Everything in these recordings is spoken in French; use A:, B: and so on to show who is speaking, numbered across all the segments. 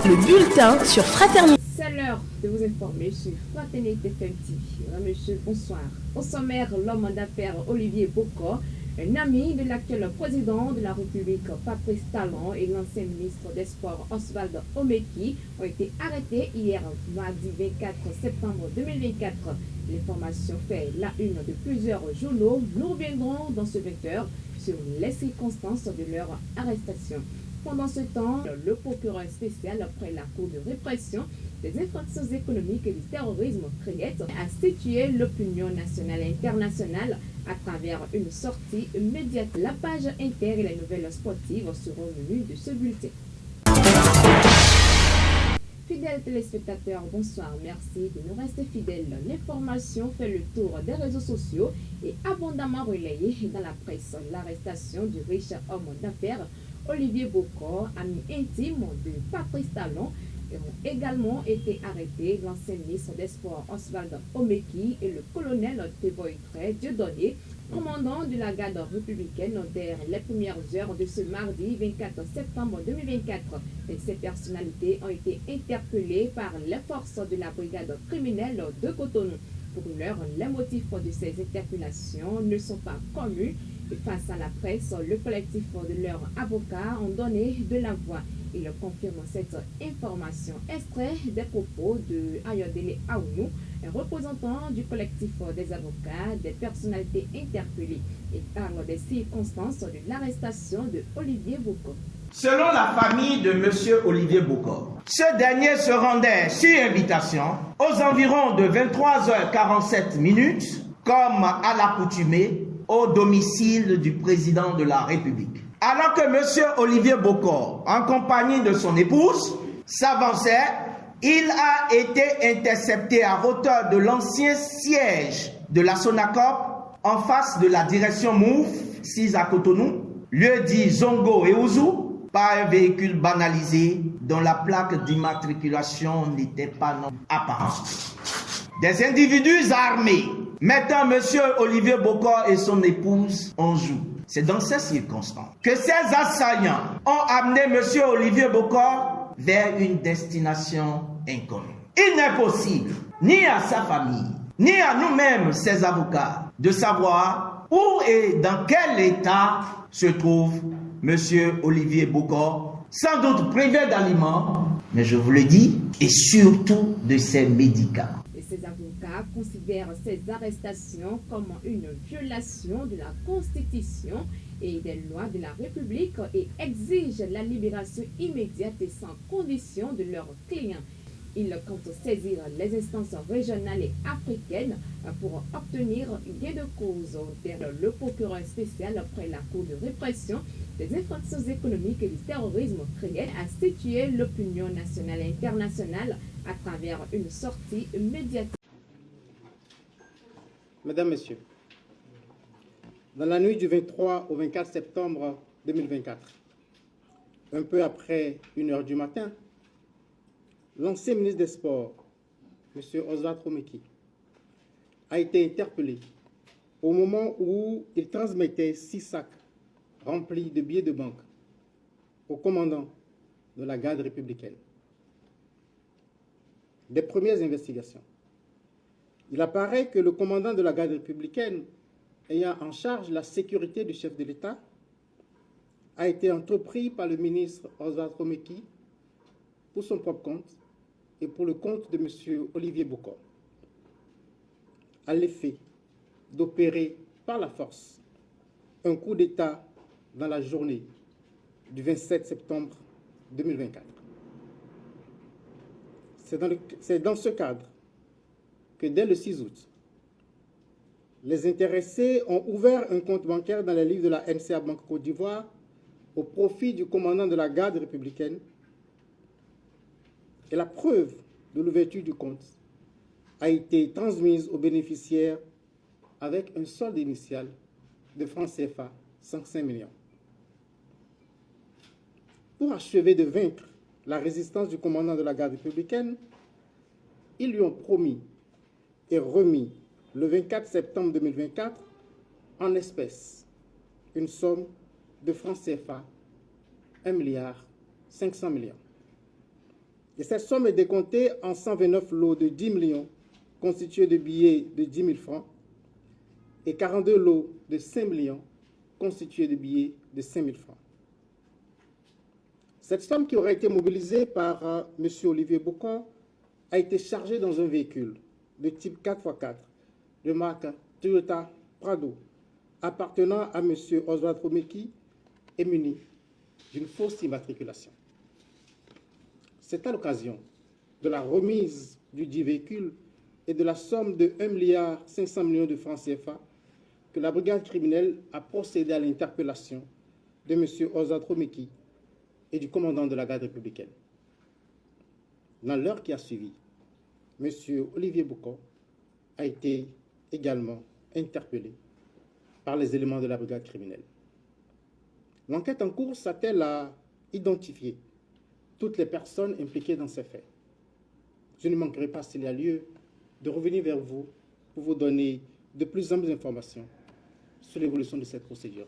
A: le bulletin sur Fraternité.
B: C'est l'heure de vous informer sur Fraternité FM TV. Monsieur, bonsoir. Au sommaire, l'homme d'affaires Olivier Bokor, un ami de l'actuel président de la République Patrice Talon et l'ancien ministre des Sports Oswald Omeki ont été arrêtés hier, mardi 24 septembre 2024. L'information fait la une de plusieurs journaux. Nous reviendrons dans ce vecteur sur les circonstances de leur arrestation. Pendant ce temps, le procureur spécial après la Cour de répression des infractions économiques et du terrorisme CREET a situé l'opinion nationale et internationale à travers une sortie médiatique. La page inter et les nouvelles sportives seront au menu de ce bulletin. Fidèles téléspectateurs, bonsoir, merci de nous rester fidèles. L'information fait le tour des réseaux sociaux et abondamment relayée dans la presse. L'arrestation du riche homme d'affaires Olivier Bokor, ami intime de Patrice Talon, ont également été arrêtés l'ancien ministre des Sports Oswald Omeki et le colonel Teboitre Dieudonné, commandant de la garde républicaine dès les premières heures de ce mardi 24 septembre 2024. Et ces personnalités ont été interpellées par les forces de la brigade criminelle de Cotonou. Pour l'heure, les motifs de ces interpellations ne sont pas connus. Et face à la presse, le collectif de leurs avocats ont donné de la voix. Il confirme cette information. Extrait des propos de Ayodele Aounou, un représentant du collectif des avocats, des personnalités interpellées, et parle des circonstances de l'arrestation de Olivier Bokor.
C: Selon la famille de M. Olivier Bokor, ce dernier se rendait sur invitation aux environs de 23h47 comme à l'accoutumée, au domicile du président de la République. Alors que M. Olivier Bokor, en compagnie de son épouse, s'avançait, il a été intercepté à hauteur de l'ancien siège de la Sonacop, en face de la direction MOUF 6 à Cotonou, lieu dit Zongo et Ouzou, par un véhicule banalisé dont la plaque d'immatriculation n'était pas non apparente. Des individus armés mettant M. Olivier Bokor et son épouse en joue. C'est dans ces circonstances que ces assaillants ont amené M. Olivier Bokor vers une destination inconnue. Il n'est possible, ni à sa famille, ni à nous-mêmes, ses avocats, de savoir où et dans quel état se trouve M. Olivier Bokor, sans doute privé d'aliments, mais je vous le dis, et surtout de ses médicaments.
B: Ces avocats considèrent ces arrestations comme une violation de la Constitution et des lois de la République et exigent la libération immédiate et sans condition de leurs clients. Ils comptent saisir les instances régionales et africaines pour obtenir gain de cause. Le procureur spécial après la Cour de répression des infractions économiques et du terrorisme CREET a situé l'opinion nationale et internationale à travers une sortie médiatique.
D: Mesdames, Messieurs, dans la nuit du 23 au 24 septembre 2024, un peu après 1h du matin, l'ancien ministre des Sports, M. Oswald Omeki, a été interpellé au moment où il transmettait 6 sacs remplis de billets de banque au commandant de la garde républicaine. Des premières investigations. Il apparaît que le commandant de la garde républicaine, ayant en charge la sécurité du chef de l'État, a été entrepris par le ministre Oswald Omeki pour son propre compte et pour le compte de M. Olivier Bokor, à l'effet d'opérer par la force un coup d'État dans la journée du 27 septembre 2024. C'est dans ce cadre que dès le 6 août, les intéressés ont ouvert un compte bancaire dans les livres de la NCA Banque Côte d'Ivoire au profit du commandant de la garde républicaine. Et la preuve de l'ouverture du compte a été transmise aux bénéficiaires avec un solde initial de francs CFA 105 millions. Pour achever de vaincre la résistance du commandant de la garde républicaine, ils lui ont promis et remis le 24 septembre 2024 en espèces une somme de francs CFA 1,5 milliard. Et cette somme est décomptée en 129 lots de 10 millions constitués de billets de 10 000 francs et 42 lots de 5 millions constitués de billets de 5 000 francs. Cette somme qui aurait été mobilisée par M. Olivier Bokor a été chargée dans un véhicule de type 4x4 de marque Toyota Prado appartenant à M. Oswald Romeki et muni d'une fausse immatriculation. C'est à l'occasion de la remise du dit véhicule et de la somme de 1,5 milliard de francs CFA que la brigade criminelle a procédé à l'interpellation de M. Oswald Romeki et du commandant de la garde républicaine. Dans l'heure qui a suivi, M. Olivier Bokor a été également interpellé par les éléments de la brigade criminelle. L'enquête en cours s'attelle à identifier toutes les personnes impliquées dans ces faits. Je ne manquerai pas, s'il y a lieu, de revenir vers vous pour vous donner de plus amples informations sur l'évolution de cette procédure.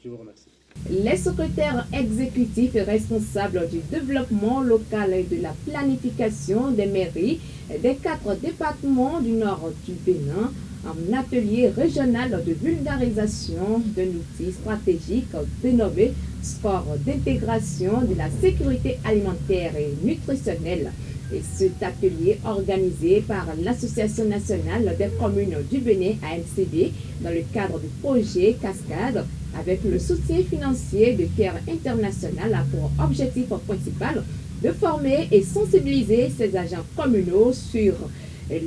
D: Je vous remercie.
B: Les secrétaires exécutifs et responsables du développement local et de la planification des mairies des 4 départements du nord du Bénin, un atelier régional de vulgarisation d'un outil stratégique dénommé Score d'intégration de la sécurité alimentaire et nutritionnelle. Et cet atelier organisé par l'Association nationale des communes du Bénin, ANCB, dans le cadre du projet Cascade, avec le soutien financier de CARE International, a pour objectif principal de former et sensibiliser ces agents communaux sur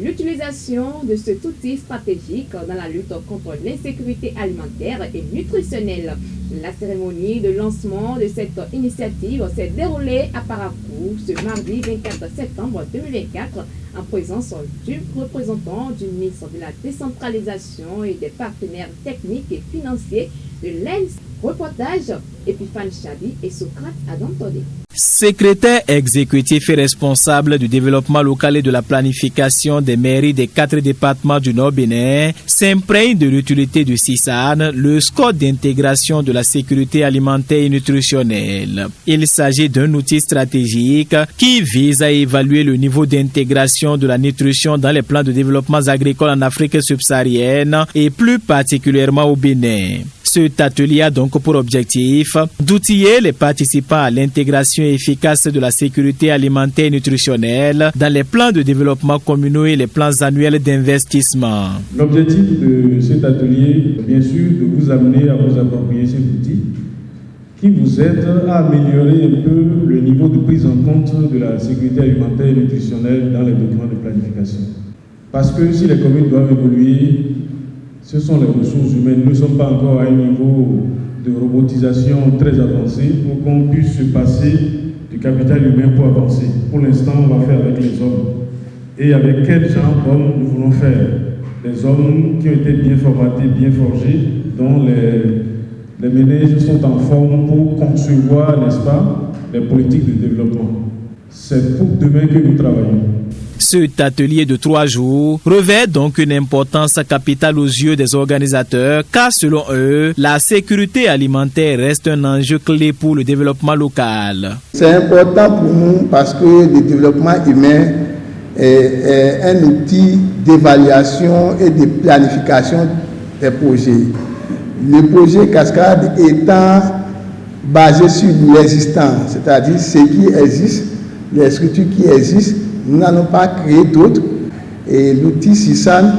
B: l'utilisation de cet outil stratégique dans la lutte contre l'insécurité alimentaire et nutritionnelle. La cérémonie de lancement de cette initiative s'est déroulée à Parakou ce mardi 24 septembre 2024 en présence du représentant du ministre de la décentralisation et des partenaires techniques et financiers de l'ENS. Reportage Epiphane Chabi et Socrate Adam Todé.
E: Secrétaire exécutif et responsable du développement local et de la planification des mairies des 4 départements du Nord Bénin, s'imprègne de l'utilité du CISAN, le score d'intégration de la sécurité alimentaire et nutritionnelle. Il s'agit d'un outil stratégique qui vise à évaluer le niveau d'intégration de la nutrition dans les plans de développement agricole en Afrique subsaharienne et plus particulièrement au Bénin. Cet atelier a donc pour objectif d'outiller les participants à l'intégration efficace de la sécurité alimentaire et nutritionnelle dans les plans de développement communaux et les plans annuels d'investissement.
F: L'objectif de cet atelier est bien sûr de vous amener à vous approprier cet outil qui vous aide à améliorer un peu le niveau de prise en compte de la sécurité alimentaire et nutritionnelle dans les documents de planification. Parce que si les communes doivent évoluer, ce sont les ressources humaines. Nous ne sommes pas encore à un niveau de robotisation très avancé pour qu'on puisse se passer du capital humain pour avancer. Pour l'instant, on va faire avec les hommes. Et avec quel genre d'hommes nous voulons faire? Des hommes qui ont été bien formatés, bien forgés, dont les ménages sont en forme pour concevoir, n'est-ce pas, les politiques de développement. C'est pour demain que nous travaillons.
E: Cet atelier de 3 jours revêt donc une importance capitale aux yeux des organisateurs car selon eux, la sécurité alimentaire reste un enjeu clé pour le développement local.
G: C'est important pour nous parce que le développement humain est un outil d'évaluation et de planification des projets. Le projet Cascade étant basé sur l'existant, c'est-à-dire ce qui existe, les structures qui existent, nous n'allons pas créer d'autres. Et l'outil CISAN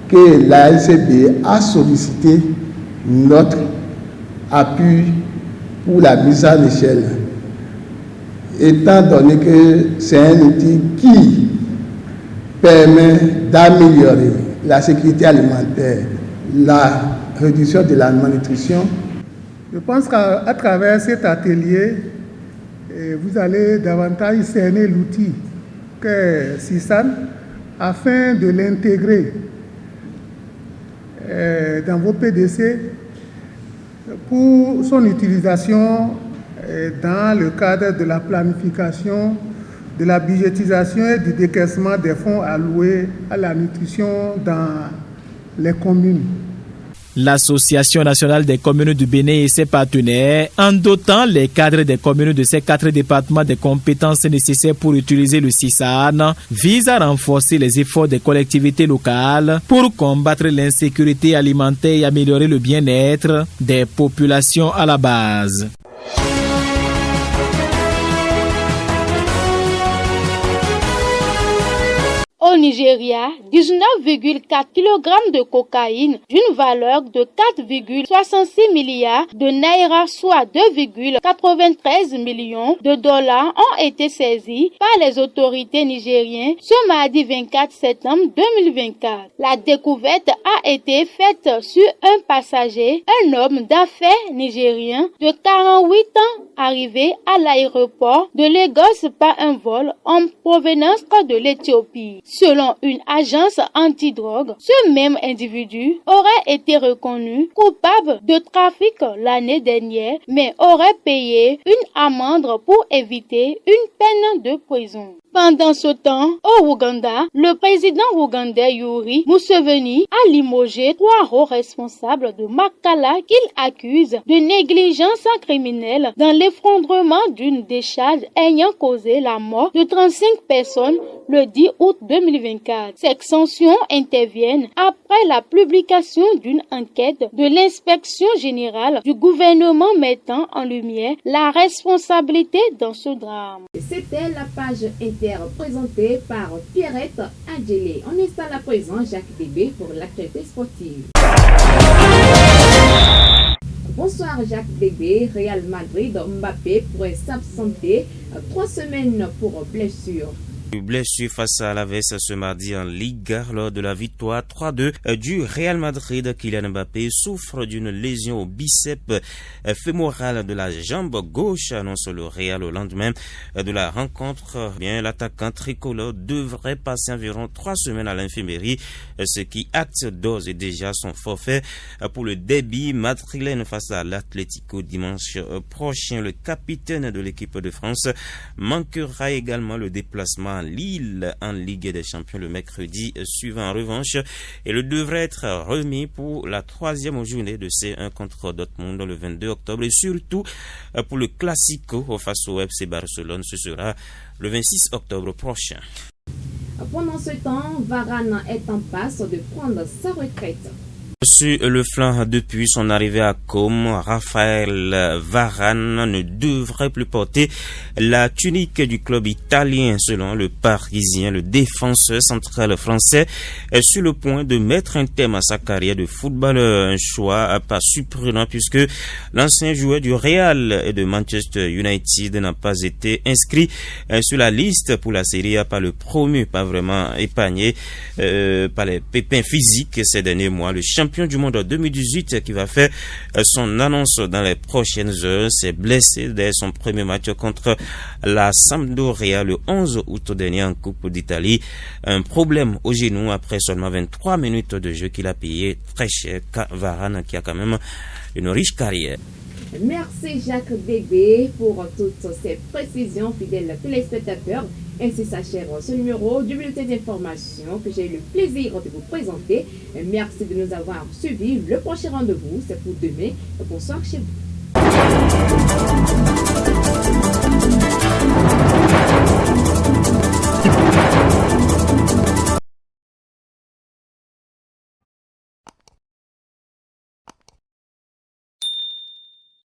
G: que la LCB a sollicité notre appui pour la mise à l'échelle. Étant donné que c'est un outil qui permet d'améliorer la sécurité alimentaire, la réduction de la malnutrition.
H: Je pense qu'à travers cet atelier, vous allez davantage cerner l'outil qu'est CISAN afin de l'intégrer dans vos PDC pour son utilisation dans le cadre de la planification, de la budgétisation et du décaissement des fonds alloués à la nutrition dans les communes.
E: L'Association nationale des communes du Bénin et ses partenaires, en dotant les cadres des communes de ces 4 départements des compétences nécessaires pour utiliser le CISAN, vise à renforcer les efforts des collectivités locales pour combattre l'insécurité alimentaire et améliorer le bien-être des populations à la base.
I: Au Nigeria, 19,4 kg de cocaïne d'une valeur de 4,66 milliards de naira, soit 2,93 millions de dollars, ont été saisis par les autorités nigériennes ce mardi 24 septembre 2024. La découverte a été faite sur un passager, un homme d'affaires nigérien de 48 ans, arrivé à l'aéroport de Lagos par un vol en provenance de l'Éthiopie. Selon une agence antidrogue, ce même individu aurait été reconnu coupable de trafic l'année dernière, mais aurait payé une amende pour éviter une peine de prison. Pendant ce temps, au Ouganda, le président ougandais Yoweri Museveni a limogé 3 hauts responsables de Makala qu'il accuse de négligence criminelle dans l'effondrement d'une décharge ayant causé la mort de 35 personnes le 10 août 2024. Ces sanctions interviennent après la publication d'une enquête de l'inspection générale du gouvernement mettant en lumière la responsabilité dans ce drame.
B: C'était la page présentée par Pierrette Adjelé. On installe à présent Jacques Débé pour l'actualité sportive. Bonsoir Jacques Débé. Real Madrid, Mbappé pourrait s'absenter 3 semaines pour blessure.
J: Blessure face à l'Aves ce mardi en Liga lors de la victoire 3-2 du Real Madrid. Kylian Mbappé souffre d'une lésion au biceps fémoral de la jambe gauche, annonce le Real au lendemain de la rencontre. Bien, l'attaquant tricolore devrait passer environ 3 semaines à l'infirmerie, ce qui acte d'ores et déjà son forfait pour le derby madrilène face à l'Atlético dimanche prochain. Le capitaine de l'équipe de France manquera également le déplacement à Lille en Ligue des Champions le mercredi suivant. En revanche, il devrait être remis pour la 3e journée de C1 contre Dortmund le 22 octobre et surtout pour le Classico face au FC Barcelone. Ce sera le 26 octobre prochain.
B: Pendant ce temps, Varane est en passe de prendre sa retraite.
J: Sur le flanc depuis son arrivée à Côme, Raphaël Varane ne devrait plus porter la tunique du club italien. Selon le Parisien, le défenseur central français est sur le point de mettre un terme à sa carrière de footballeur. Un choix pas surprenant puisque l'ancien joueur du Real et de Manchester United n'a pas été inscrit sur la liste pour la Serie A par le promu, pas vraiment épargné par les pépins physiques ces derniers mois. Le champion du monde 2018 qui va faire son annonce dans les prochaines heures s'est blessé dès son premier match contre la Sampdoria le 11 août dernier en Coupe d'Italie. Un problème au genou après seulement 23 minutes de jeu qu'il a payé très cher. Varane qui a quand même une riche carrière.
B: Merci Jacques Débé pour toutes ces précisions, fidèles téléspectateurs. Ainsi s'achève ce numéro du bulletin d'information que j'ai eu le plaisir de vous présenter. Merci de nous avoir suivis. Le prochain rendez-vous, c'est pour demain. Bonsoir chez vous.